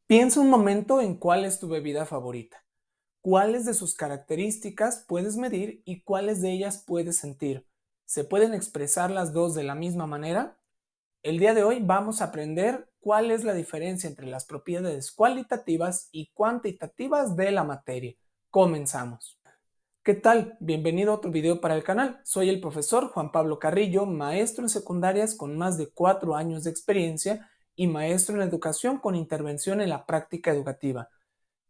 Piensa un momento en cuál es tu bebida favorita, cuáles de sus características puedes medir y cuáles de ellas puedes sentir. ¿Se pueden expresar las dos de la misma manera? El día de hoy vamos a aprender cuál es la diferencia entre las propiedades cualitativas y cuantitativas de la materia. Comenzamos. ¿Qué tal? Bienvenido a otro video para el canal. Soy el profesor Juan Pablo Carrillo, maestro en secundarias con más de 4 años de experiencia y maestro en educación con intervención en la práctica educativa.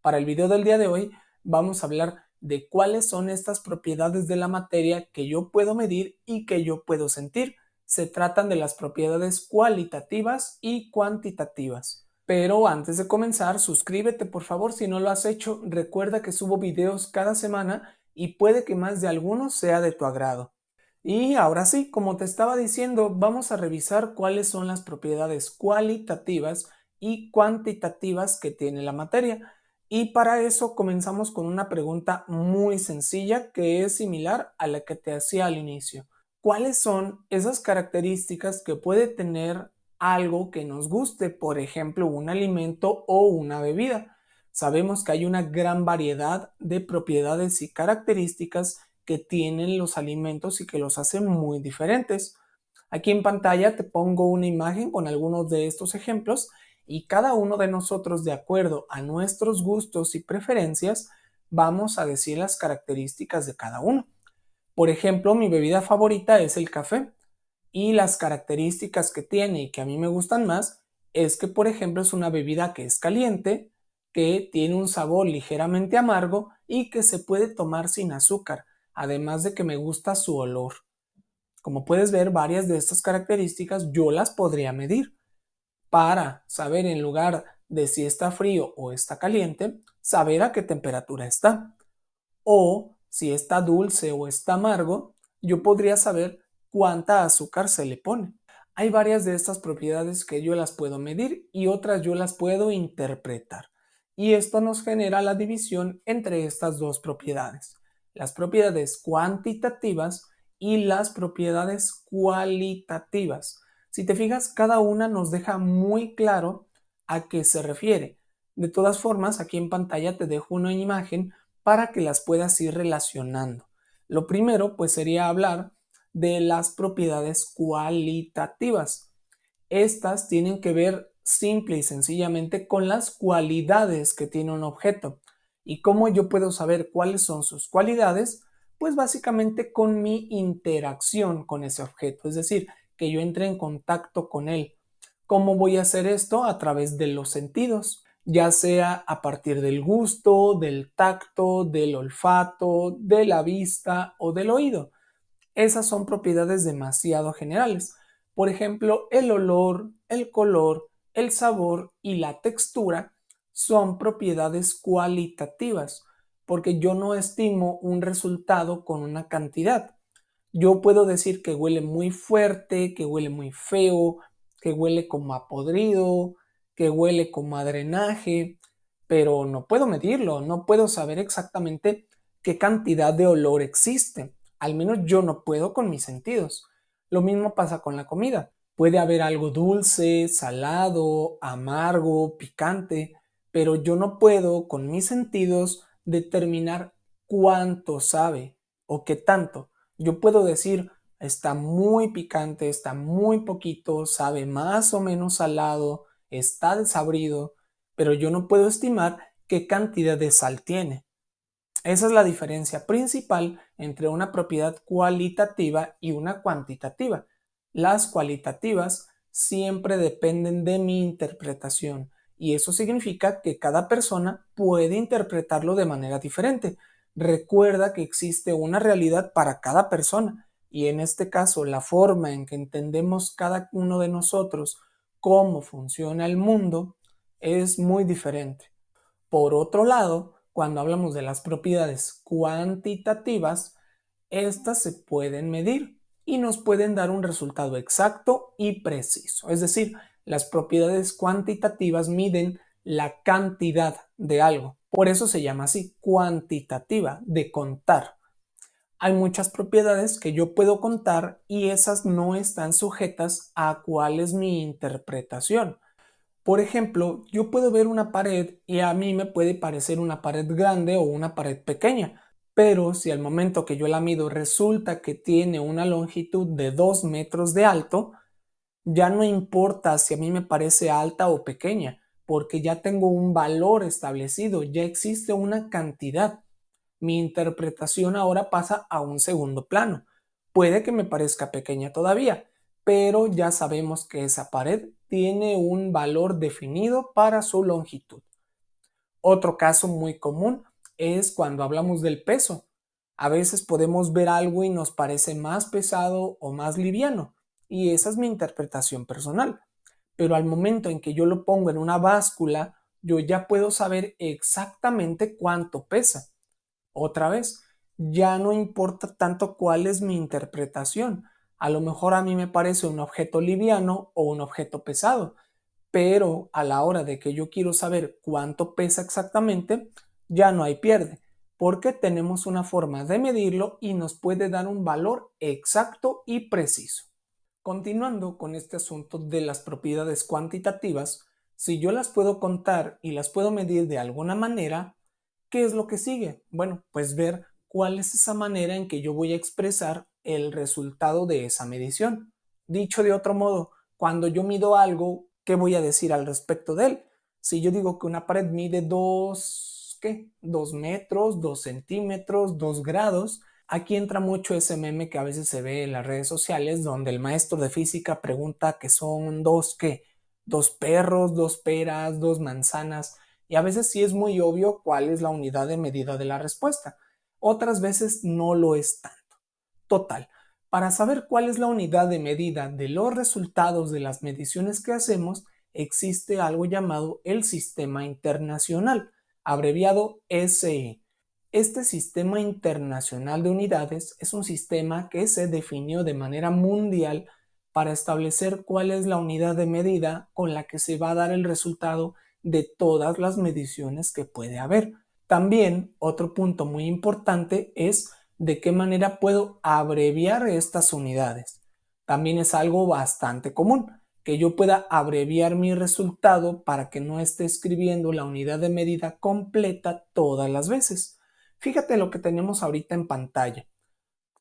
Para el video del día de hoy vamos a hablar de cuáles son estas propiedades de la materia que yo puedo medir y que yo puedo sentir. Se tratan de las propiedades cualitativas y cuantitativas. Pero antes de comenzar, suscríbete por favor si no lo has hecho. Recuerda que subo videos cada semana y puede que más de algunos sea de tu agrado. Y ahora sí, como te estaba diciendo, vamos a revisar cuáles son las propiedades cualitativas y cuantitativas que tiene la materia. Y para eso comenzamos con una pregunta muy sencilla que es similar a la que te hacía al inicio. ¿Cuáles son esas características que puede tener algo que nos guste, por ejemplo, un alimento o una bebida? Sabemos que hay una gran variedad de propiedades y características que tienen los alimentos y que los hacen muy diferentes. Aquí en pantalla te pongo una imagen con algunos de estos ejemplos y cada uno de nosotros, de acuerdo a nuestros gustos y preferencias, vamos a decir las características de cada uno. Por ejemplo, mi bebida favorita es el café y las características que tiene y que a mí me gustan más es que, por ejemplo, es una bebida que es caliente, que tiene un sabor ligeramente amargo y que se puede tomar sin azúcar, además de que me gusta su olor. Como puedes ver, varias de estas características yo las podría medir para saber, en lugar de si está frío o está caliente, saber a qué temperatura está. O si está dulce o está amargo, yo podría saber cuánta azúcar se le pone. Hay varias de estas propiedades que yo las puedo medir y otras yo las puedo interpretar. Y esto nos genera la división entre estas dos propiedades, las propiedades cuantitativas y las propiedades cualitativas. Si te fijas, cada una nos deja muy claro a qué se refiere. De todas formas, aquí en pantalla te dejo una imagen para que las puedas ir relacionando. Lo primero, pues, sería hablar de las propiedades cualitativas. Estas tienen que ver simple y sencillamente con las cualidades que tiene un objeto. ¿Y cómo yo puedo saber cuáles son sus cualidades? Pues básicamente con mi interacción con ese objeto, es decir, que yo entre en contacto con él. ¿Cómo voy a hacer esto? A través de los sentidos, ya sea a partir del gusto, del tacto, del olfato, de la vista o del oído. Esas son propiedades demasiado generales. Por ejemplo, el olor, el color, el sabor y la textura son propiedades cualitativas, porque yo no estimo un resultado con una cantidad. Yo puedo decir que huele muy fuerte, que huele muy feo, que huele como a podrido, que huele como a drenaje, pero no puedo medirlo, no puedo saber exactamente qué cantidad de olor existe. Al menos yo no puedo con mis sentidos. Lo mismo pasa con la comida. Puede haber algo dulce, salado, amargo, picante, pero yo no puedo con mis sentidos determinar cuánto sabe o qué tanto. Yo puedo decir, está muy picante, está muy poquito, sabe más o menos salado, está desabrido, pero yo no puedo estimar qué cantidad de sal tiene. Esa es la diferencia principal entre una propiedad cualitativa y una cuantitativa. Las cualitativas siempre dependen de mi interpretación y eso significa que cada persona puede interpretarlo de manera diferente. Recuerda que existe una realidad para cada persona y en este caso la forma en que entendemos cada uno de nosotros cómo funciona el mundo es muy diferente. Por otro lado, cuando hablamos de las propiedades cuantitativas, estas se pueden medir y nos pueden dar un resultado exacto y preciso. Es decir, las propiedades cuantitativas miden la cantidad de algo. Por eso se llama así, cuantitativa, de contar. Hay muchas propiedades que yo puedo contar y esas no están sujetas a cuál es mi interpretación. Por ejemplo, yo puedo ver una pared y a mí me puede parecer una pared grande o una pared pequeña, pero si al momento que yo la mido resulta que tiene una longitud de 2 metros de alto, ya no importa si a mí me parece alta o pequeña, porque ya tengo un valor establecido, ya existe una cantidad. Mi interpretación ahora pasa a un segundo plano. Puede que me parezca pequeña todavía, pero ya sabemos que esa pared tiene un valor definido para su longitud. Otro caso muy común es cuando hablamos del peso. A veces podemos ver algo y nos parece más pesado o más liviano, y esa es mi interpretación personal. Pero al momento en que yo lo pongo en una báscula, yo ya puedo saber exactamente cuánto pesa. Otra vez, ya no importa tanto cuál es mi interpretación. A lo mejor a mí me parece un objeto liviano o un objeto pesado, pero a la hora de que yo quiero saber cuánto pesa exactamente, ya no hay pierde, porque tenemos una forma de medirlo y nos puede dar un valor exacto y preciso. Continuando con este asunto de las propiedades cuantitativas, si yo las puedo contar y las puedo medir de alguna manera, ¿qué es lo que sigue? Bueno, pues ver cuál es esa manera en que yo voy a expresar el resultado de esa medición. Dicho de otro modo, cuando yo mido algo, ¿qué voy a decir al respecto de él? Si yo digo que una pared mide 2, ¿qué? 2 metros, 2 centímetros, 2 grados, aquí entra mucho ese meme que a veces se ve en las redes sociales donde el maestro de física pregunta que son dos, ¿qué? Dos perros, dos peras, dos manzanas, y a veces sí es muy obvio cuál es la unidad de medida de la respuesta. Otras veces no lo es tanto. Total, para saber cuál es la unidad de medida de los resultados de las mediciones que hacemos, existe algo llamado el Sistema Internacional, abreviado SI. Este Sistema Internacional de Unidades es un sistema que se definió de manera mundial para establecer cuál es la unidad de medida con la que se va a dar el resultado de todas las mediciones que puede haber. También otro punto muy importante es de qué manera puedo abreviar estas unidades. También es algo bastante común que yo pueda abreviar mi resultado para que no esté escribiendo la unidad de medida completa todas las veces. Fíjate lo que tenemos ahorita en pantalla.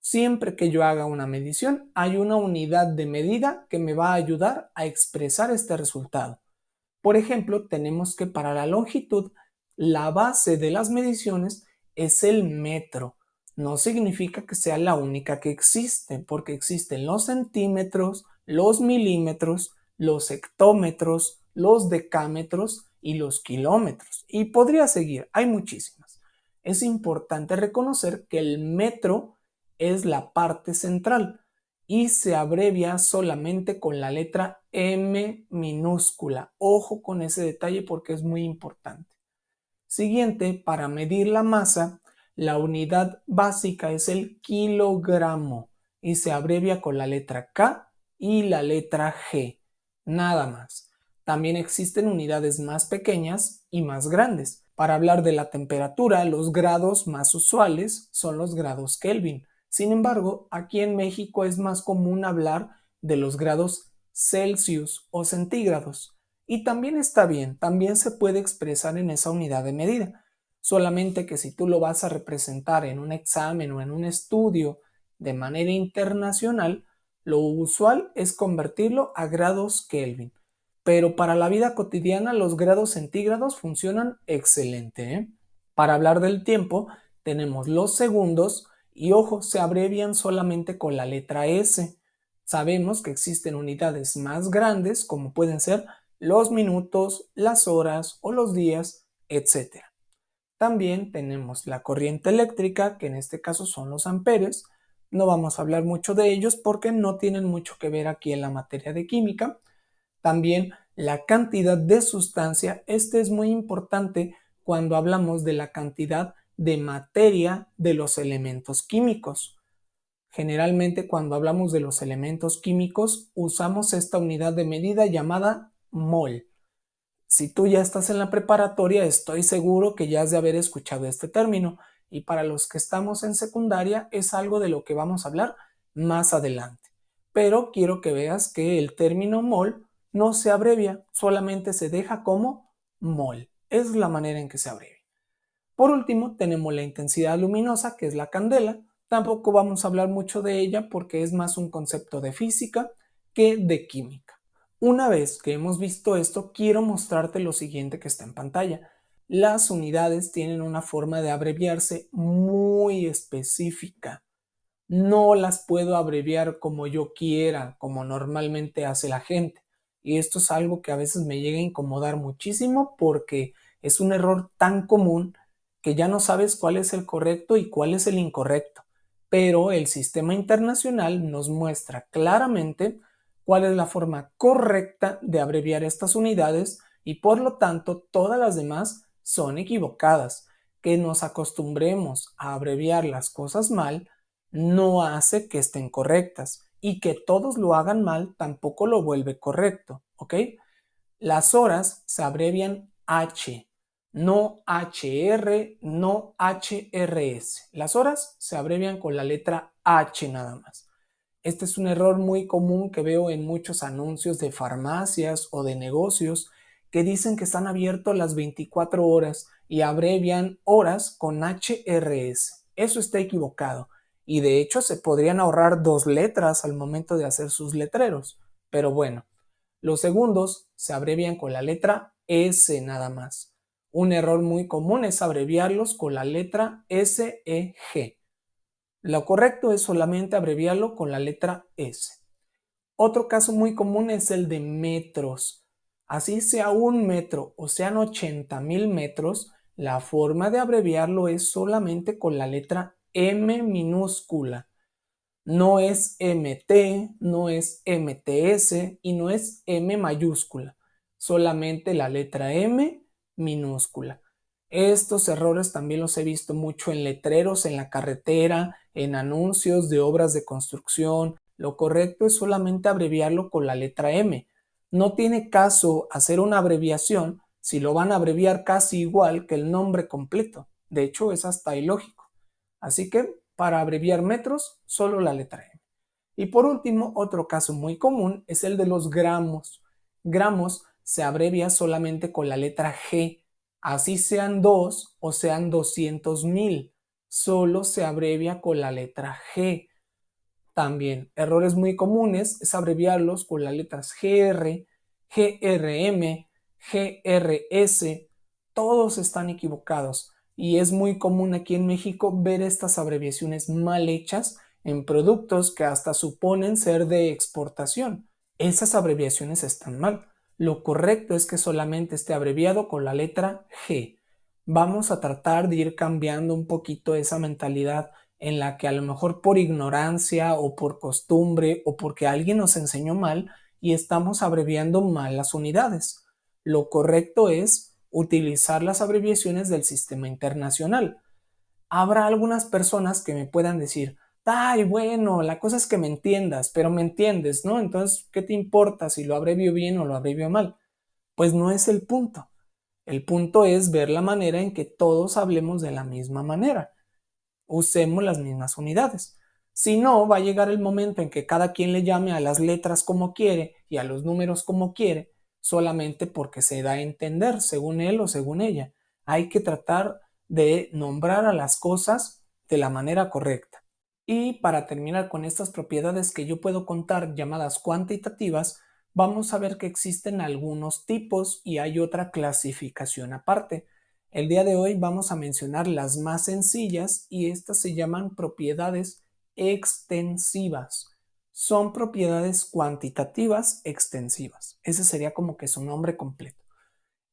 Siempre que yo haga una medición, hay una unidad de medida que me va a ayudar a expresar este resultado. Por ejemplo, tenemos que para la longitud, la base de las mediciones es el metro. No significa que sea la única que existe, porque existen los centímetros, los milímetros, los hectómetros, los decámetros y los kilómetros. Y podría seguir, hay muchísimas. Es importante reconocer que el metro es la parte central y se abrevia solamente con la letra M minúscula. Ojo con ese detalle porque es muy importante. Siguiente, para medir la masa, la unidad básica es el kilogramo y se abrevia con la letra K y la letra G. Nada más. También existen unidades más pequeñas y más grandes. Para hablar de la temperatura, los grados más usuales son los grados Kelvin. Sin embargo, aquí en México es más común hablar de los grados Celsius o centígrados. Y también está bien, también se puede expresar en esa unidad de medida. Solamente que si tú lo vas a representar en un examen o en un estudio de manera internacional, lo usual es convertirlo a grados Kelvin. Pero para la vida cotidiana los grados centígrados funcionan excelente, ¿eh? Para hablar del tiempo tenemos los segundos y ojo, se abrevian solamente con la letra S. Sabemos que existen unidades más grandes como pueden ser los minutos, las horas o los días, etc. También tenemos la corriente eléctrica, que en este caso son los amperes. No vamos a hablar mucho de ellos porque no tienen mucho que ver aquí en la materia de química. También la cantidad de sustancia. Este es muy importante cuando hablamos de la cantidad de materia de los elementos químicos. Generalmente cuando hablamos de los elementos químicos usamos esta unidad de medida llamada mol. Si tú ya estás en la preparatoria, estoy seguro que ya has de haber escuchado este término, y para los que estamos en secundaria es algo de lo que vamos a hablar más adelante. Pero quiero que veas que el término mol no se abrevia, solamente se deja como mol. Es la manera en que se abrevia. Por último, tenemos la intensidad luminosa, que es la candela. Tampoco vamos a hablar mucho de ella porque es más un concepto de física que de química. Una vez que hemos visto esto, quiero mostrarte lo siguiente que está en pantalla. Las unidades tienen una forma de abreviarse muy específica. No las puedo abreviar como yo quiera, como normalmente hace la gente. Y esto es algo que a veces me llega a incomodar muchísimo porque es un error tan común que ya no sabes cuál es el correcto y cuál es el incorrecto. Pero el sistema internacional nos muestra claramente cuál es la forma correcta de abreviar estas unidades y por lo tanto todas las demás son equivocadas. Que nos acostumbremos a abreviar las cosas mal no hace que estén correctas y que todos lo hagan mal tampoco lo vuelve correcto, ¿ok? Las horas se abrevian H, no HR, no HRS. Las horas se abrevian con la letra H nada más. Este es un error muy común que veo en muchos anuncios de farmacias o de negocios que dicen que están abiertos las 24 horas y abrevian horas con HRS. Eso está equivocado y de hecho se podrían ahorrar 2 letras al momento de hacer sus letreros. Pero bueno, los segundos se abrevian con la letra S nada más. Un error muy común es abreviarlos con la letra SEG. Lo correcto es solamente abreviarlo con la letra S. Otro caso muy común es el de metros. Así sea 1 metro o sean 80,000 metros, la forma de abreviarlo es solamente con la letra M minúscula. No es MT, no es MTS y no es M mayúscula. Solamente la letra M minúscula. Estos errores también los he visto mucho en letreros en la carretera, en anuncios de obras de construcción. Lo correcto es solamente abreviarlo con la letra M. No tiene caso hacer una abreviación si lo van a abreviar casi igual que el nombre completo. De hecho, es hasta ilógico. Así que para abreviar metros, solo la letra M. Y por último, otro caso muy común es el de los gramos. Gramos se abrevia solamente con la letra G. Así sean 2 o sean 200,000, solo se abrevia con la letra G. También, errores muy comunes es abreviarlos con las letras GR, GRM, GRS. Todos están equivocados y es muy común aquí en México ver estas abreviaciones mal hechas en productos que hasta suponen ser de exportación. Esas abreviaciones están mal. Lo correcto es que solamente esté abreviado con la letra G. Vamos a tratar de ir cambiando un poquito esa mentalidad en la que a lo mejor por ignorancia o por costumbre o porque alguien nos enseñó mal y estamos abreviando mal las unidades. Lo correcto es utilizar las abreviaciones del sistema internacional. Habrá algunas personas que me puedan decir, ay, bueno, la cosa es que me entiendas, pero me entiendes, ¿no? Entonces, ¿qué te importa si lo abrevio bien o lo abrevio mal? Pues no es el punto. El punto es ver la manera en que todos hablemos de la misma manera. Usemos las mismas unidades. Si no, va a llegar el momento en que cada quien le llame a las letras como quiere y a los números como quiere, solamente porque se da a entender según él o según ella. Hay que tratar de nombrar a las cosas de la manera correcta. Y para terminar con estas propiedades que yo puedo contar llamadas cuantitativas, vamos a ver que existen algunos tipos y hay otra clasificación aparte. El día de hoy vamos a mencionar las más sencillas y estas se llaman propiedades extensivas. Son propiedades cuantitativas extensivas. Ese sería como que su nombre completo.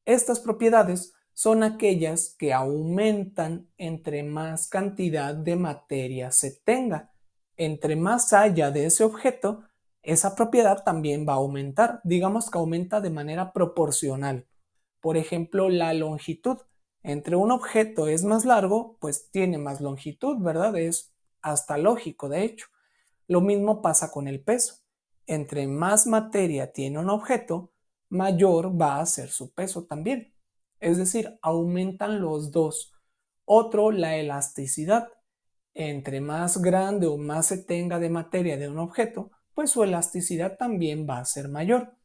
Estas propiedades son aquellas que aumentan entre más cantidad de materia se tenga. Entre más haya de ese objeto, esa propiedad también va a aumentar. Digamos que aumenta de manera proporcional. Por ejemplo, la longitud. Entre un objeto es más largo, pues tiene más longitud, ¿verdad? Es hasta lógico, de hecho. Lo mismo pasa con el peso. Entre más materia tiene un objeto, mayor va a ser su peso también. Es decir, aumentan los dos. Otro, la elasticidad. Entre más grande o más se tenga de materia de un objeto, pues su elasticidad también va a ser mayor.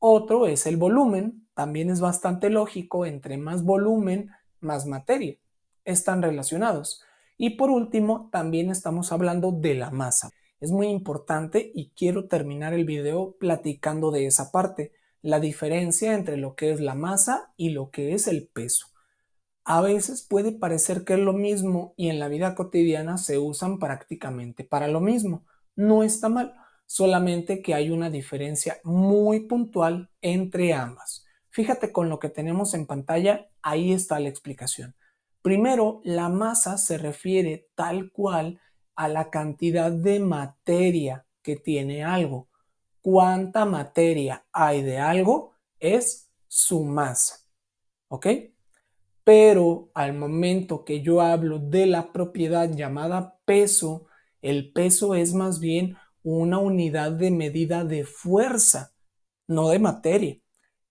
Otro es el volumen, también es bastante lógico, entre más volumen, más materia. Están relacionados. Y por último, también estamos hablando de la masa. Es muy importante y quiero terminar el video platicando de esa parte, la diferencia entre lo que es la masa y lo que es el peso. A veces puede parecer que es lo mismo y en la vida cotidiana se usan prácticamente para lo mismo. No está mal, solamente que hay una diferencia muy puntual entre ambas. Fíjate con lo que tenemos en pantalla, ahí está la explicación. Primero, la masa se refiere tal cual a la cantidad de materia que tiene algo. ¿Cuánta materia hay de algo? Es su masa. ¿Ok? Pero al momento que yo hablo de la propiedad llamada peso, el peso es más bien una unidad de medida de fuerza, no de materia.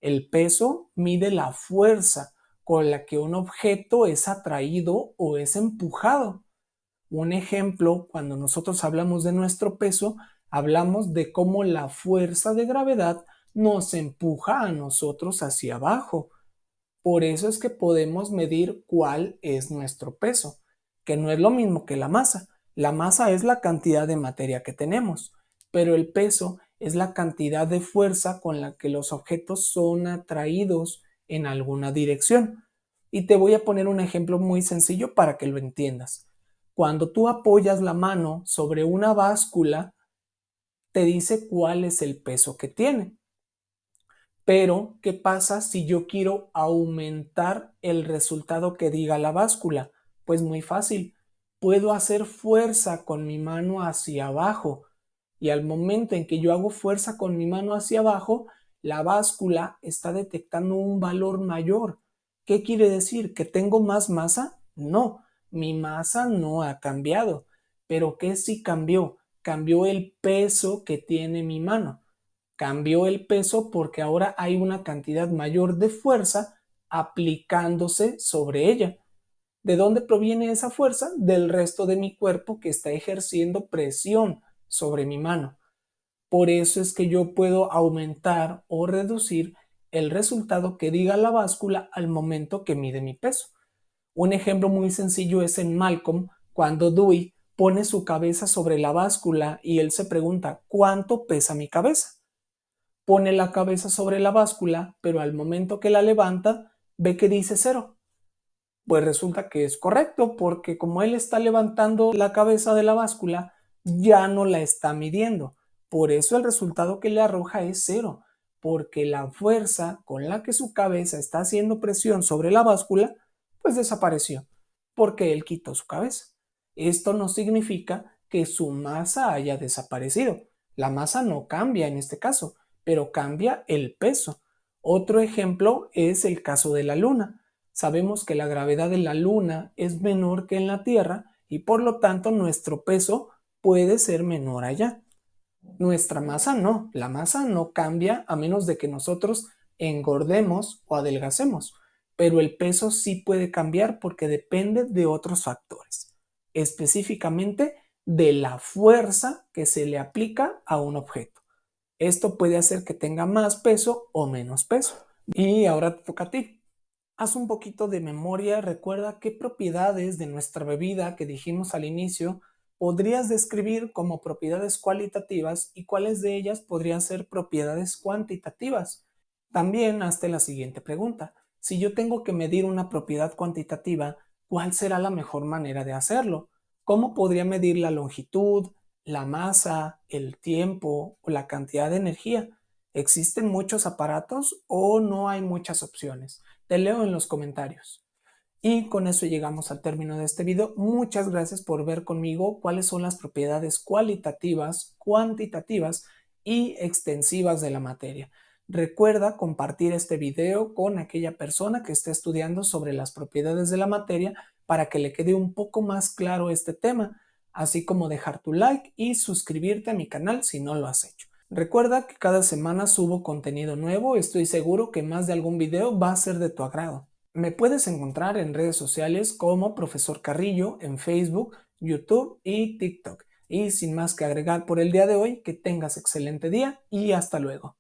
El peso mide la fuerza con la que un objeto es atraído o es empujado. Un ejemplo, cuando nosotros hablamos de nuestro peso, hablamos de cómo la fuerza de gravedad nos empuja a nosotros hacia abajo. Por eso es que podemos medir cuál es nuestro peso, que no es lo mismo que la masa. La masa es la cantidad de materia que tenemos, pero el peso es la cantidad de fuerza con la que los objetos son atraídos en alguna dirección. Y te voy a poner un ejemplo muy sencillo para que lo entiendas. Cuando tú apoyas la mano sobre una báscula, te dice cuál es el peso que tiene. Pero, ¿qué pasa si yo quiero aumentar el resultado que diga la báscula? Pues muy fácil. Puedo hacer fuerza con mi mano hacia abajo. Y al momento en que yo hago fuerza con mi mano hacia abajo, la báscula está detectando un valor mayor. ¿Qué quiere decir? ¿Que tengo más masa? No, mi masa no ha cambiado. Pero ¿qué sí cambió? Cambió el peso que tiene mi mano. Cambió el peso porque ahora hay una cantidad mayor de fuerza aplicándose sobre ella. ¿De dónde proviene esa fuerza? Del resto de mi cuerpo que está ejerciendo presión sobre mi mano. Por eso es que yo puedo aumentar o reducir el resultado que diga la báscula al momento que mide mi peso. Un ejemplo muy sencillo es en Malcolm, cuando Dewey pone su cabeza sobre la báscula y él se pregunta, ¿cuánto pesa mi cabeza? Pone la cabeza sobre la báscula, pero al momento que la levanta, ve que dice 0. Pues resulta que es correcto, porque como él está levantando la cabeza de la báscula, ya no la está midiendo. Por eso el resultado que le arroja es 0, porque la fuerza con la que su cabeza está haciendo presión sobre la báscula, pues desapareció, porque él quitó su cabeza. Esto no significa que su masa haya desaparecido. La masa no cambia en este caso, pero cambia el peso. Otro ejemplo es el caso de la Luna. Sabemos que la gravedad de la Luna es menor que en la Tierra y por lo tanto nuestro peso puede ser menor allá. Nuestra masa no, la masa no cambia a menos de que nosotros engordemos o adelgacemos, pero el peso sí puede cambiar porque depende de otros factores, específicamente de la fuerza que se le aplica a un objeto. Esto puede hacer que tenga más peso o menos peso. Y ahora te toca a ti. Haz un poquito de memoria, recuerda qué propiedades de nuestra bebida que dijimos al inicio podrías describir como propiedades cualitativas y cuáles de ellas podrían ser propiedades cuantitativas. También hazte la siguiente pregunta. Si yo tengo que medir una propiedad cuantitativa, ¿cuál será la mejor manera de hacerlo? ¿Cómo podría medir la longitud, la masa, el tiempo o la cantidad de energía? ¿Existen muchos aparatos o no hay muchas opciones? Te leo en los comentarios. Y con eso llegamos al término de este video. Muchas gracias por ver conmigo cuáles son las propiedades cualitativas, cuantitativas y extensivas de la materia. Recuerda compartir este video con aquella persona que esté estudiando sobre las propiedades de la materia para que le quede un poco más claro este tema, así como dejar tu like y suscribirte a mi canal si no lo has hecho. Recuerda que cada semana subo contenido nuevo, estoy seguro que más de algún video va a ser de tu agrado. Me puedes encontrar en redes sociales como Profesor Carrillo en Facebook, YouTube y TikTok. Y sin más que agregar por el día de hoy, que tengas excelente día y hasta luego.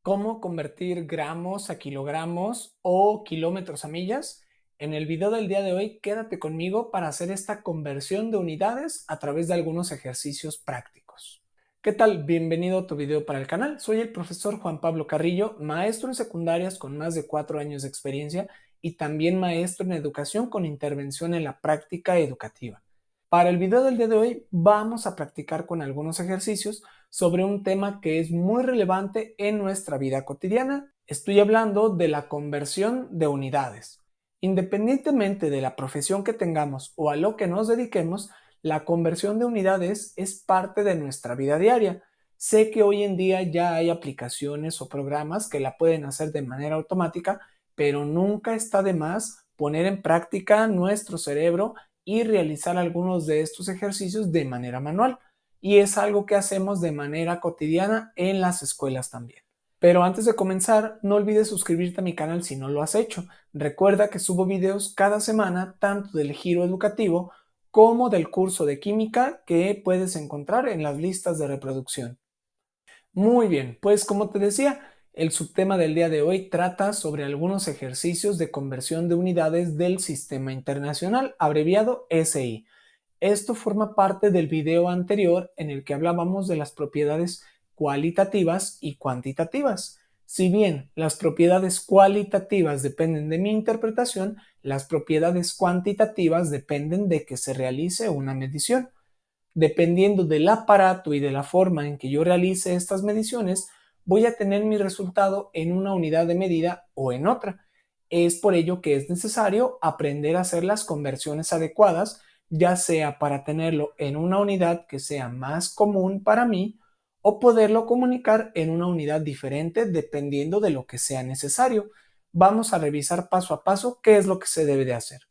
¿Cómo convertir gramos a kilogramos o kilómetros a millas? En el video del día de hoy, quédate conmigo para hacer esta conversión de unidades a través de algunos ejercicios prácticos. ¿Qué tal? Bienvenido a tu video para el canal. Soy el profesor Juan Pablo Carrillo, maestro en secundarias con más de 4 años de experiencia y también maestro en educación con intervención en la práctica educativa. Para el video del día de hoy vamos a practicar con algunos ejercicios sobre un tema que es muy relevante en nuestra vida cotidiana. Estoy hablando de la conversión de unidades. Independientemente de la profesión que tengamos o a lo que nos dediquemos, la conversión de unidades es parte de nuestra vida diaria. Sé que hoy en día ya hay aplicaciones o programas que la pueden hacer de manera automática, pero nunca está de más poner en práctica nuestro cerebro y realizar algunos de estos ejercicios de manera manual. Y es algo que hacemos de manera cotidiana en las escuelas también. Pero antes de comenzar, no olvides suscribirte a mi canal si no lo has hecho. Recuerda que subo videos cada semana tanto del giro educativo como del curso de química que puedes encontrar en las listas de reproducción. Muy bien, pues como te decía, el subtema del día de hoy trata sobre algunos ejercicios de conversión de unidades del Sistema Internacional, abreviado SI. Esto forma parte del video anterior en el que hablábamos de las propiedades cualitativas y cuantitativas. Si bien las propiedades cualitativas dependen de mi interpretación, las propiedades cuantitativas dependen de que se realice una medición. Dependiendo del aparato y de la forma en que yo realice estas mediciones, voy a tener mi resultado en una unidad de medida o en otra. Es por ello que es necesario aprender a hacer las conversiones adecuadas, ya sea para tenerlo en una unidad que sea más común para mí o poderlo comunicar en una unidad diferente dependiendo de lo que sea necesario. Vamos a revisar paso a paso qué es lo que se debe de hacer.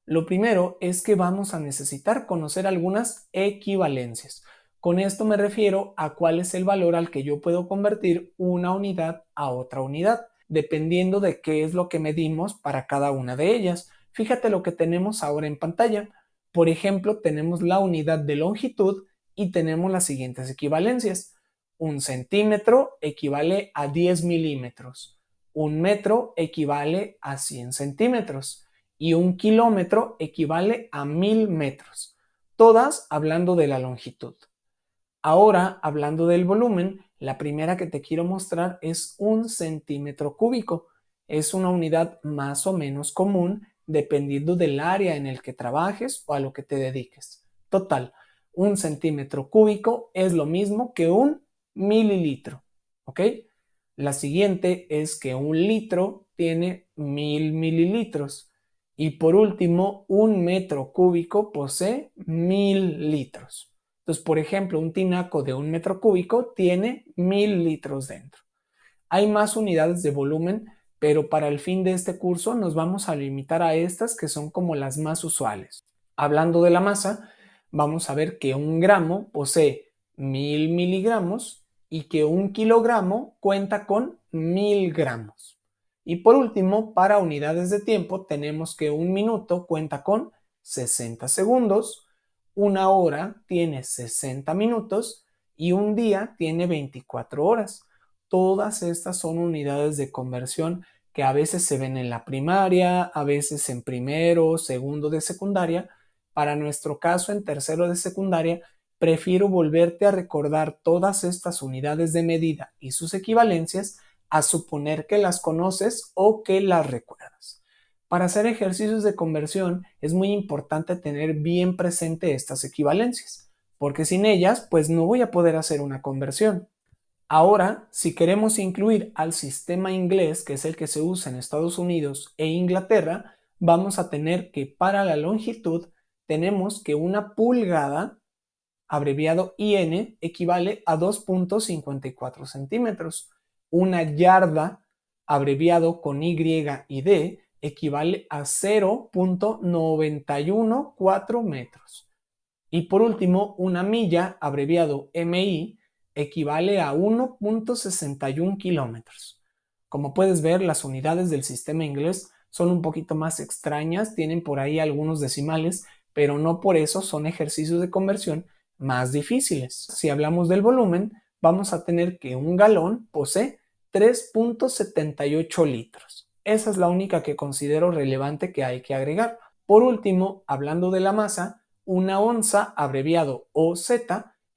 Lo primero es que vamos a necesitar conocer algunas equivalencias. Con esto me refiero a cuál es el valor al que yo puedo convertir una unidad a otra unidad, dependiendo de qué es lo que medimos para cada una de ellas. Fíjate lo que tenemos ahora en pantalla. Por ejemplo, tenemos la unidad de longitud y tenemos las siguientes equivalencias. Un centímetro equivale a 10 milímetros. Un metro equivale a 100 centímetros y un kilómetro equivale a 1000 metros, todas hablando de la longitud. Ahora, hablando del volumen, la primera que te quiero mostrar es un centímetro cúbico. Es una unidad más o menos común dependiendo del área en el que trabajes o a lo que te dediques. Total, un centímetro cúbico es lo mismo que un mililitro, ¿ok? La siguiente es que un litro tiene 1000 mililitros. Y por último, un metro cúbico posee 1000 litros. Entonces, por ejemplo, un tinaco de un metro cúbico tiene 1000 litros dentro. Hay más unidades de volumen, pero para el fin de este curso nos vamos a limitar a estas que son como las más usuales. Hablando de la masa, vamos a ver que un gramo posee 1000 miligramos y que un kilogramo cuenta con 1000 gramos. Y por último, para unidades de tiempo, tenemos que un minuto cuenta con 60 segundos, una hora tiene 60 minutos y un día tiene 24 horas. Todas estas son unidades de conversión que a veces se ven en la primaria, a veces en primero, segundo de secundaria. Para nuestro caso, en tercero de secundaria, prefiero volverte a recordar todas estas unidades de medida y sus equivalencias a suponer que las conoces o que las recuerdas. Para hacer ejercicios de conversión es muy importante tener bien presente estas equivalencias, porque sin ellas pues no voy a poder hacer una conversión. Ahora, si queremos incluir al sistema inglés, que es el que se usa en Estados Unidos e Inglaterra, vamos a tener que para la longitud tenemos que una pulgada, abreviado IN, equivale a 2.54 centímetros. Una yarda, abreviado con Y y D, equivale a 0.914 metros. Y por último, una milla, abreviado MI, equivale a 1.61 kilómetros. Como puedes ver, las unidades del sistema inglés son un poquito más extrañas, tienen por ahí algunos decimales, pero no por eso son ejercicios de conversión más difíciles. Si hablamos del volumen, vamos a tener que un galón posee 3.78 litros. Esa es la única que considero relevante que hay que agregar. Por último, hablando de la masa, una onza, abreviado OZ,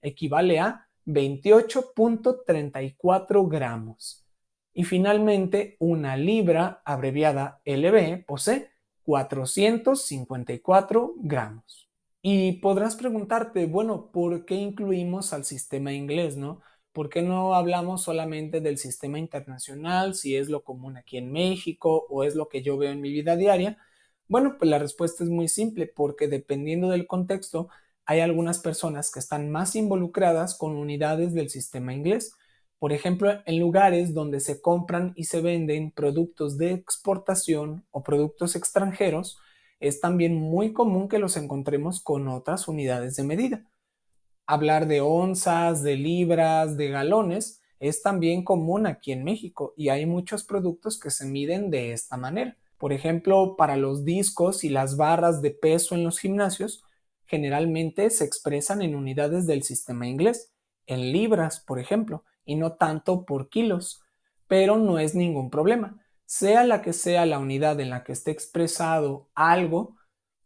equivale a 28.34 gramos. Y finalmente, una libra, abreviada LB, posee 454 gramos. Y podrás preguntarte, bueno, ¿por qué incluimos al sistema inglés, no? ¿Por qué no hablamos solamente del sistema internacional, si es lo común aquí en México o es lo que yo veo en mi vida diaria? Bueno, pues la respuesta es muy simple, porque dependiendo del contexto, hay algunas personas que están más involucradas con unidades del sistema inglés. Por ejemplo, en lugares donde se compran y se venden productos de exportación o productos extranjeros, es también muy común que los encontremos con otras unidades de medida. Hablar de onzas, de libras, de galones es también común aquí en México y hay muchos productos que se miden de esta manera. Por ejemplo, para los discos y las barras de peso en los gimnasios, generalmente se expresan en unidades del sistema inglés, en libras, por ejemplo, y no tanto por kilos, pero no es ningún problema. Sea la que sea la unidad en la que esté expresado algo,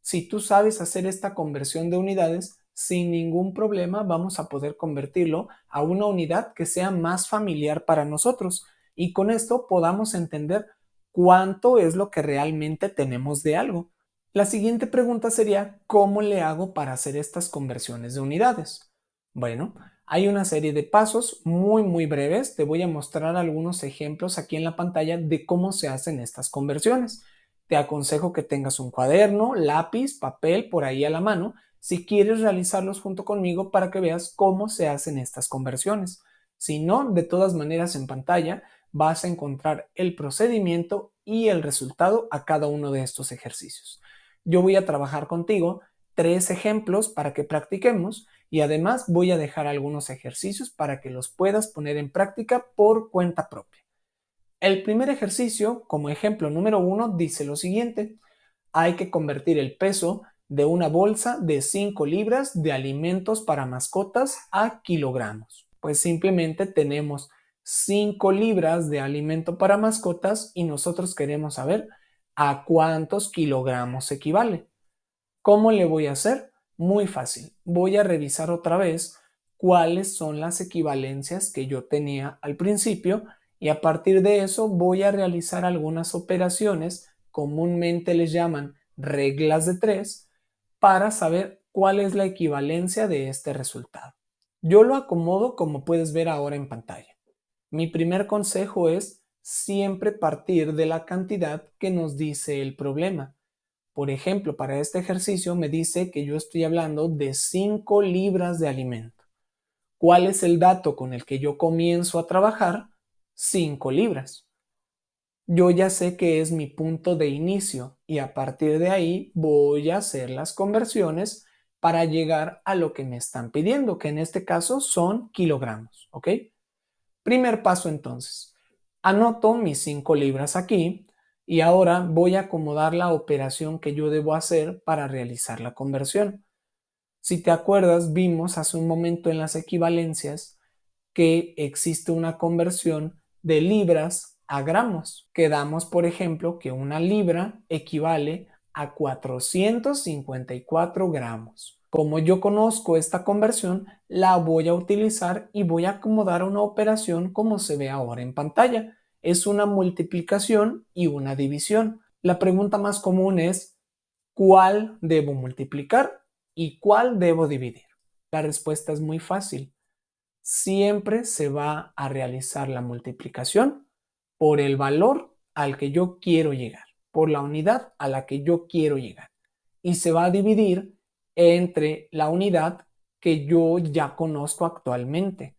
si tú sabes hacer esta conversión de unidades, sin ningún problema vamos a poder convertirlo a una unidad que sea más familiar para nosotros y con esto podamos entender cuánto es lo que realmente tenemos de algo. La siguiente pregunta sería, ¿cómo le hago para hacer estas conversiones de unidades? Bueno, hay una serie de pasos muy breves. Te voy a mostrar algunos ejemplos aquí en la pantalla de cómo se hacen estas conversiones. Te aconsejo que tengas un cuaderno, lápiz, papel por ahí a la mano si quieres realizarlos junto conmigo para que veas cómo se hacen estas conversiones. Si no, de todas maneras en pantalla vas a encontrar el procedimiento y el resultado a cada uno de estos ejercicios. Yo voy a trabajar contigo 3 ejemplos para que practiquemos y además voy a dejar algunos ejercicios para que los puedas poner en práctica por cuenta propia. El primer ejercicio, como ejemplo número 1, dice lo siguiente: hay que convertir el peso de una bolsa de 5 libras de alimentos para mascotas a kilogramos. Pues simplemente tenemos 5 libras de alimento para mascotas y nosotros queremos saber a cuántos kilogramos equivale. ¿Cómo le voy a hacer? Muy fácil. Voy a revisar otra vez cuáles son las equivalencias que yo tenía al principio y a partir de eso voy a realizar algunas operaciones, comúnmente les llaman reglas de 3, para saber cuál es la equivalencia de este resultado. Yo lo acomodo como puedes ver ahora en pantalla. Mi primer consejo es siempre partir de la cantidad que nos dice el problema. Por ejemplo, para este ejercicio me dice que yo estoy hablando de 5 libras de alimento. ¿Cuál es el dato con el que yo comienzo a trabajar? 5 libras. Yo ya sé que es mi punto de inicio y a partir de ahí voy a hacer las conversiones para llegar a lo que me están pidiendo, que en este caso son kilogramos, ¿ok? Primer paso entonces. Anoto mis 5 libras aquí y ahora voy a acomodar la operación que yo debo hacer para realizar la conversión. Si te acuerdas, vimos hace un momento en las equivalencias que existe una conversión de libras a gramos. Quedamos, por ejemplo, que una libra equivale a 454 gramos. Como yo conozco esta conversión, la voy a utilizar y voy a acomodar una operación como se ve ahora en pantalla. Es una multiplicación y una división. La pregunta más común es, ¿cuál debo multiplicar y cuál debo dividir? La respuesta es muy fácil. Siempre se va a realizar la multiplicación por el valor al que yo quiero llegar, por la unidad a la que yo quiero llegar. Y se va a dividir entre la unidad que yo ya conozco actualmente.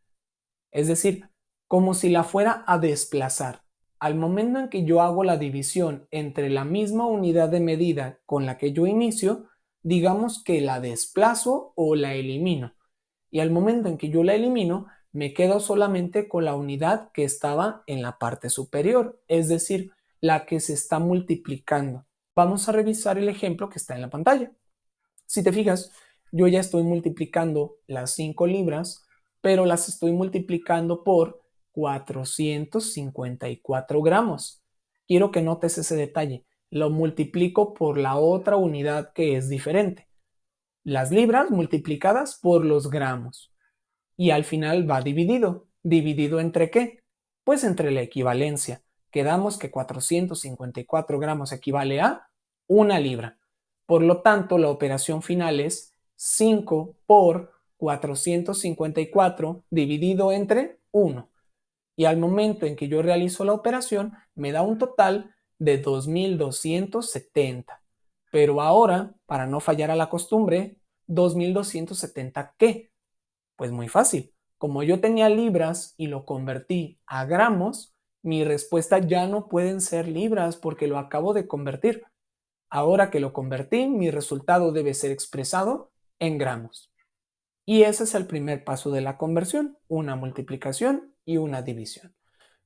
Es decir, como si la fuera a desplazar. Al momento en que yo hago la división entre la misma unidad de medida con la que yo inicio, digamos que la desplazo o la elimino. Y al momento en que yo la elimino, me quedo solamente con la unidad que estaba en la parte superior, es decir, la que se está multiplicando. Vamos a revisar el ejemplo que está en la pantalla. Si te fijas, yo ya estoy multiplicando las 5 libras, pero las estoy multiplicando por 454 gramos. Quiero que notes ese detalle. Lo multiplico por la otra unidad que es diferente. Las libras multiplicadas por los gramos. Y al final va dividido. ¿Dividido entre qué? Pues entre la equivalencia. Quedamos que 454 gramos equivale a 1 libra. Por lo tanto, la operación final es 5 por 454 dividido entre 1. Y al momento en que yo realizo la operación, me da un total de 2270. Pero ahora, para no fallar a la costumbre, 2270 ¿qué? Pues muy fácil. Como yo tenía libras y lo convertí a gramos, mi respuesta ya no pueden ser libras porque lo acabo de convertir. Ahora que lo convertí, mi resultado debe ser expresado en gramos. Y ese es el primer paso de la conversión, una multiplicación y una división.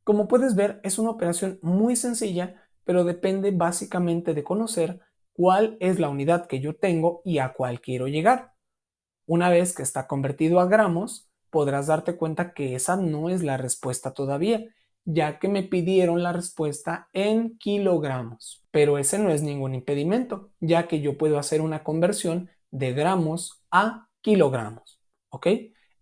Como puedes ver, es una operación muy sencilla, pero depende básicamente de conocer cuál es la unidad que yo tengo y a cuál quiero llegar. Una vez que está convertido a gramos, podrás darte cuenta que esa no es la respuesta todavía, ya que me pidieron la respuesta en kilogramos. Pero ese no es ningún impedimento, ya que yo puedo hacer una conversión de gramos a kilogramos. ¿Ok?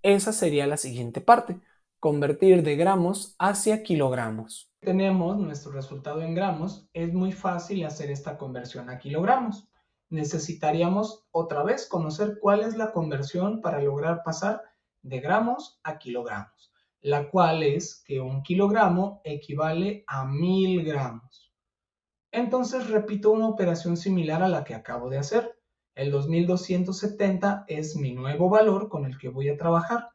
Esa sería la siguiente parte, convertir de gramos hacia kilogramos. Tenemos nuestro resultado en gramos, es muy fácil hacer esta conversión a kilogramos. Necesitaríamos otra vez conocer cuál es la conversión para lograr pasar de gramos a kilogramos, la cual es que 1 kilogramo equivale a 1000 gramos. Entonces repito una operación similar a la que acabo de hacer. El 2270 es mi nuevo valor con el que voy a trabajar.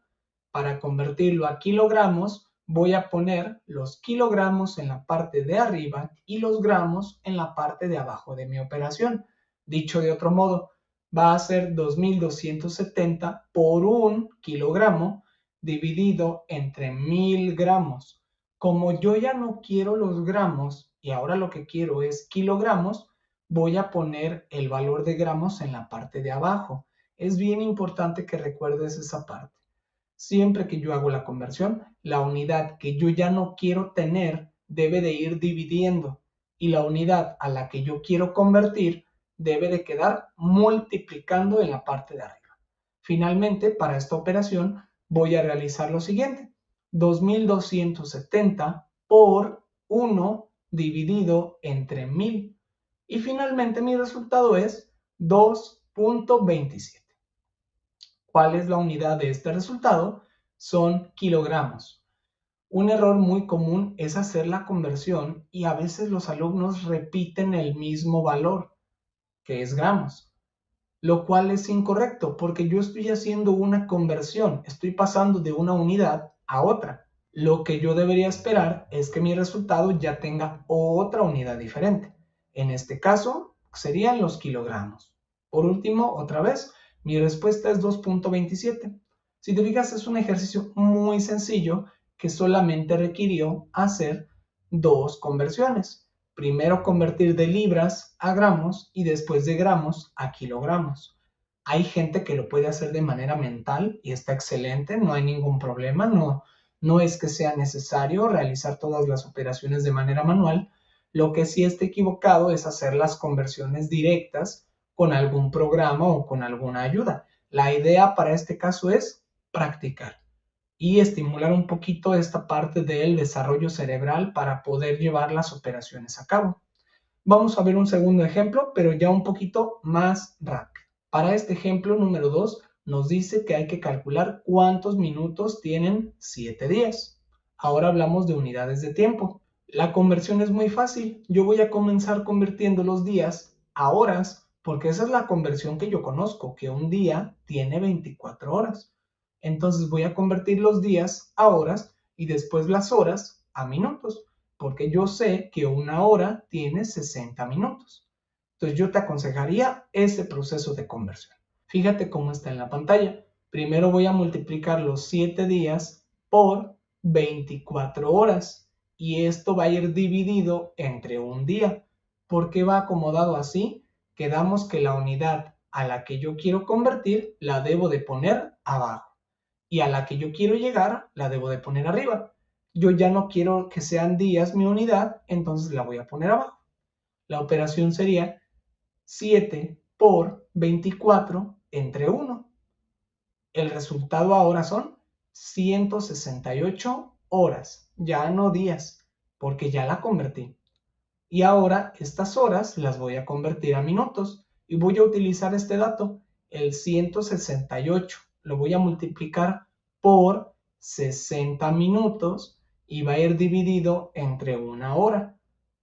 Para convertirlo a kilogramos, voy a poner los kilogramos en la parte de arriba y los gramos en la parte de abajo de mi operación. Dicho de otro modo, va a ser 2270 por 1 kilogramo dividido entre 1000 gramos. Como yo ya no quiero los gramos y ahora lo que quiero es kilogramos, voy a poner el valor de gramos en la parte de abajo. Es bien importante que recuerdes esa parte. Siempre que yo hago la conversión, la unidad que yo ya no quiero tener debe de ir dividiendo y la unidad a la que yo quiero convertir debe de quedar multiplicando en la parte de arriba. Finalmente, para esta operación voy a realizar lo siguiente. 2270 por 1 dividido entre 1000. Y finalmente mi resultado es 2.27. ¿Cuál es la unidad de este resultado? Son kilogramos. Un error muy común es hacer la conversión y a veces los alumnos repiten el mismo valor, que es gramos, lo cual es incorrecto porque yo estoy haciendo una conversión, estoy pasando de una unidad a otra. Lo que yo debería esperar es que mi resultado ya tenga otra unidad diferente. En este caso, serían los kilogramos. Por último, otra vez, mi respuesta es 2.27. Si te fijas, es un ejercicio muy sencillo que solamente requirió hacer dos conversiones. Primero convertir de libras a gramos y después de gramos a kilogramos. Hay gente que lo puede hacer de manera mental y está excelente, no hay ningún problema, no es que sea necesario realizar todas las operaciones de manera manual. Lo que sí está equivocado es hacer las conversiones directas con algún programa o con alguna ayuda. La idea para este caso es practicar y estimular un poquito esta parte del desarrollo cerebral para poder llevar las operaciones a cabo. Vamos a ver un segundo ejemplo, pero ya un poquito más rápido. Para este ejemplo número 2 nos dice que hay que calcular cuántos minutos tienen 7 días. Ahora hablamos de unidades de tiempo. La conversión es muy fácil. Yo voy a comenzar convirtiendo los días a horas porque esa es la conversión que yo conozco, que un día tiene 24 horas. Entonces voy a convertir los días a horas y después las horas a minutos, porque yo sé que una hora tiene 60 minutos. Entonces yo te aconsejaría ese proceso de conversión. Fíjate cómo está en la pantalla. Primero voy a multiplicar los 7 días por 24 horas y esto va a ir dividido entre un día. ¿Por qué va acomodado así? Quedamos que la unidad a la que yo quiero convertir la debo de poner abajo y a la que yo quiero llegar la debo de poner arriba. Yo ya no quiero que sean días mi unidad, entonces la voy a poner abajo. La operación sería 7 por 24 entre 1. El resultado ahora son 168 horas, ya no días, porque ya la convertí. Y ahora estas horas las voy a convertir a minutos y voy a utilizar este dato, el 168. Lo voy a multiplicar por 60 minutos y va a ir dividido entre una hora.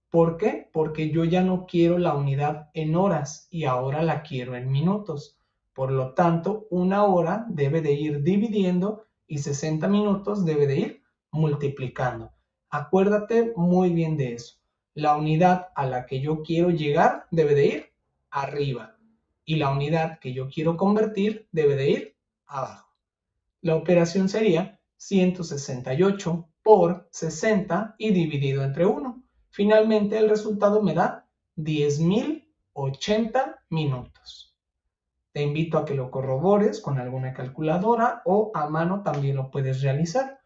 ¿Por qué? Porque yo ya no quiero la unidad en horas y ahora la quiero en minutos. Por lo tanto, una hora debe de ir dividiendo y 60 minutos debe de ir multiplicando. Acuérdate muy bien de eso. La unidad a la que yo quiero llegar debe de ir arriba y la unidad que yo quiero convertir debe de ir abajo. La operación sería 168 por 60 y dividido entre 1. Finalmente el resultado me da 10.080 minutos. Te invito a que lo corrobores con alguna calculadora o a mano también lo puedes realizar.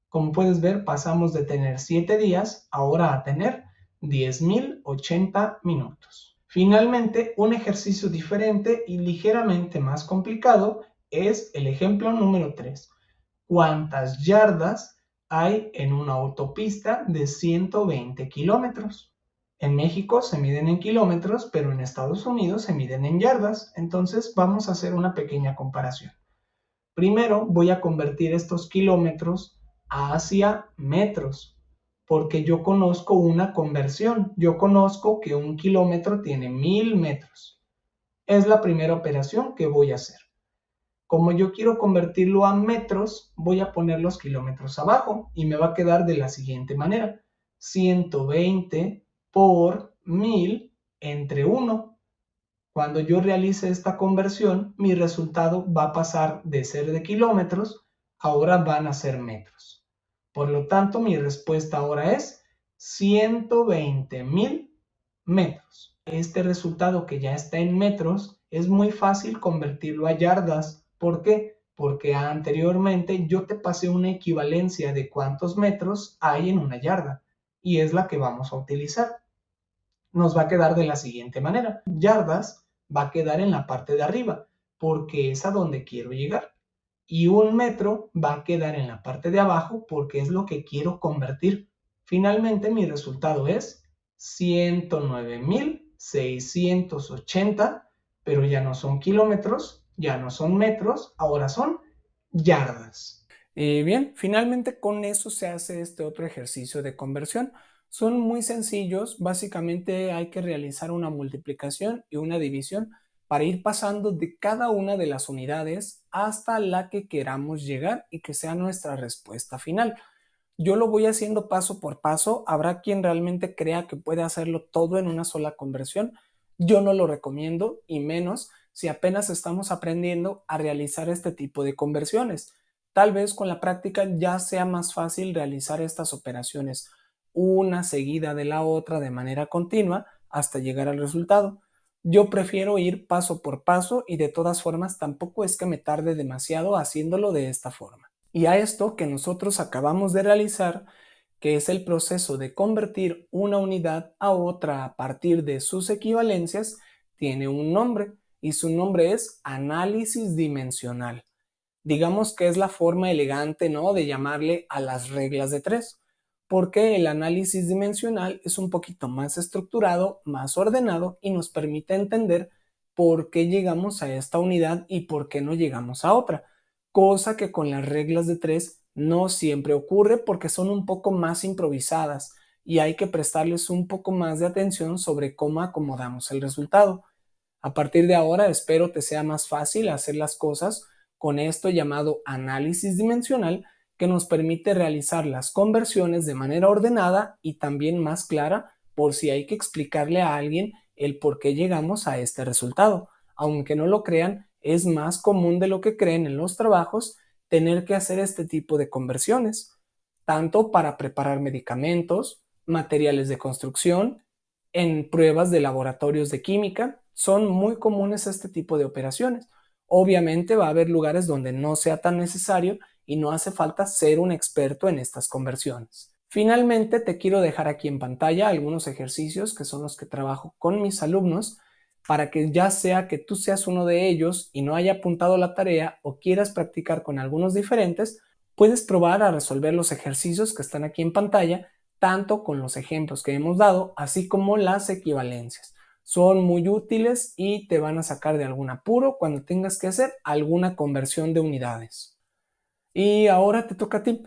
Como puedes ver, pasamos de tener 7 días ahora a tener 10.080 minutos. Finalmente, un ejercicio diferente y ligeramente más complicado es el ejemplo número 3. ¿Cuántas yardas hay en una autopista de 120 kilómetros? En México se miden en kilómetros, pero en Estados Unidos se miden en yardas. Entonces vamos a hacer una pequeña comparación. Primero voy a convertir estos kilómetros hacia metros, porque yo conozco una conversión. Yo conozco que un kilómetro tiene 1000 metros. Es la primera operación que voy a hacer. Como yo quiero convertirlo a metros, voy a poner los kilómetros abajo y me va a quedar de la siguiente manera. 120 por 1000 entre 1. Cuando yo realice esta conversión, mi resultado va a pasar de ser de kilómetros, ahora van a ser metros. Por lo tanto, mi respuesta ahora es 120.000 metros. Este resultado que ya está en metros, es muy fácil convertirlo a yardas. ¿Por qué? Porque anteriormente yo te pasé una equivalencia de cuántos metros hay en una yarda y es la que vamos a utilizar. Nos va a quedar de la siguiente manera. Yardas va a quedar en la parte de arriba porque es a donde quiero llegar. Y un metro va a quedar en la parte de abajo porque es lo que quiero convertir. Finalmente mi resultado es 109.680, pero ya no son kilómetros, ya no son metros, ahora son yardas. Bien, finalmente con eso se hace este otro ejercicio de conversión. Son muy sencillos, básicamente hay que realizar una multiplicación y una división para ir pasando de cada una de las unidades hasta la que queramos llegar y que sea nuestra respuesta final. Yo lo voy haciendo paso por paso, habrá quien realmente crea que puede hacerlo todo en una sola conversión. Yo no lo recomiendo y menos si apenas estamos aprendiendo a realizar este tipo de conversiones. Tal vez con la práctica ya sea más fácil realizar estas operaciones una seguida de la otra de manera continua hasta llegar al resultado. Yo prefiero ir paso por paso y de todas formas tampoco es que me tarde demasiado haciéndolo de esta forma. Y a esto que nosotros acabamos de realizar, que es el proceso de convertir una unidad a otra a partir de sus equivalencias, tiene un nombre y su nombre es análisis dimensional. Digamos que es la forma elegante, ¿no?, de llamarle a las reglas de tres, porque el análisis dimensional es un poquito más estructurado, más ordenado y nos permite entender por qué llegamos a esta unidad y por qué no llegamos a otra, cosa que con las reglas de tres no siempre ocurre porque son un poco más improvisadas y hay que prestarles un poco más de atención sobre cómo acomodamos el resultado. A partir de ahora espero te sea más fácil hacer las cosas con esto llamado análisis dimensional, que nos permite realizar las conversiones de manera ordenada y también más clara por si hay que explicarle a alguien el por qué llegamos a este resultado. Aunque no lo crean, es más común de lo que creen en los trabajos tener que hacer este tipo de conversiones, tanto para preparar medicamentos, materiales de construcción, en pruebas de laboratorios de química. Son muy comunes este tipo de operaciones. Obviamente va a haber lugares donde no sea tan necesario y no hace falta ser un experto en estas conversiones. Finalmente, te quiero dejar aquí en pantalla algunos ejercicios que son los que trabajo con mis alumnos para que ya sea que tú seas uno de ellos y no haya apuntado la tarea o quieras practicar con algunos diferentes, puedes probar a resolver los ejercicios que están aquí en pantalla, tanto con los ejemplos que hemos dado, así como las equivalencias. Son muy útiles y te van a sacar de algún apuro cuando tengas que hacer alguna conversión de unidades. Y ahora te toca a ti.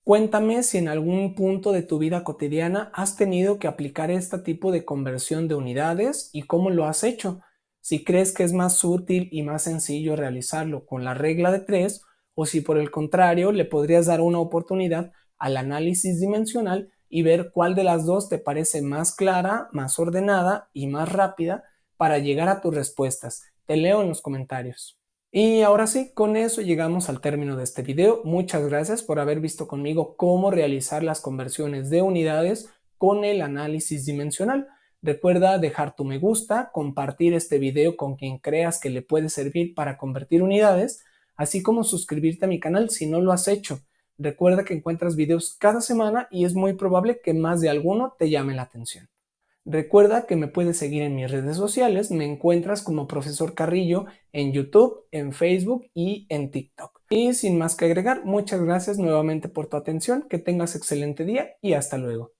Cuéntame si en algún punto de tu vida cotidiana has tenido que aplicar este tipo de conversión de unidades y cómo lo has hecho. Si crees que es más útil y más sencillo realizarlo con la regla de 3 o si por el contrario le podrías dar una oportunidad al análisis dimensional y ver cuál de las dos te parece más clara, más ordenada y más rápida para llegar a tus respuestas. Te leo en los comentarios. Y ahora sí, con eso llegamos al término de este video. Muchas gracias por haber visto conmigo cómo realizar las conversiones de unidades con el análisis dimensional. Recuerda dejar tu me gusta, compartir este video con quien creas que le puede servir para convertir unidades, así como suscribirte a mi canal si no lo has hecho. Recuerda que encuentras videos cada semana y es muy probable que más de alguno te llame la atención. Recuerda que me puedes seguir en mis redes sociales, me encuentras como Profesor Carrillo en YouTube, en Facebook y en TikTok. Y sin más que agregar, muchas gracias nuevamente por tu atención, que tengas excelente día y hasta luego.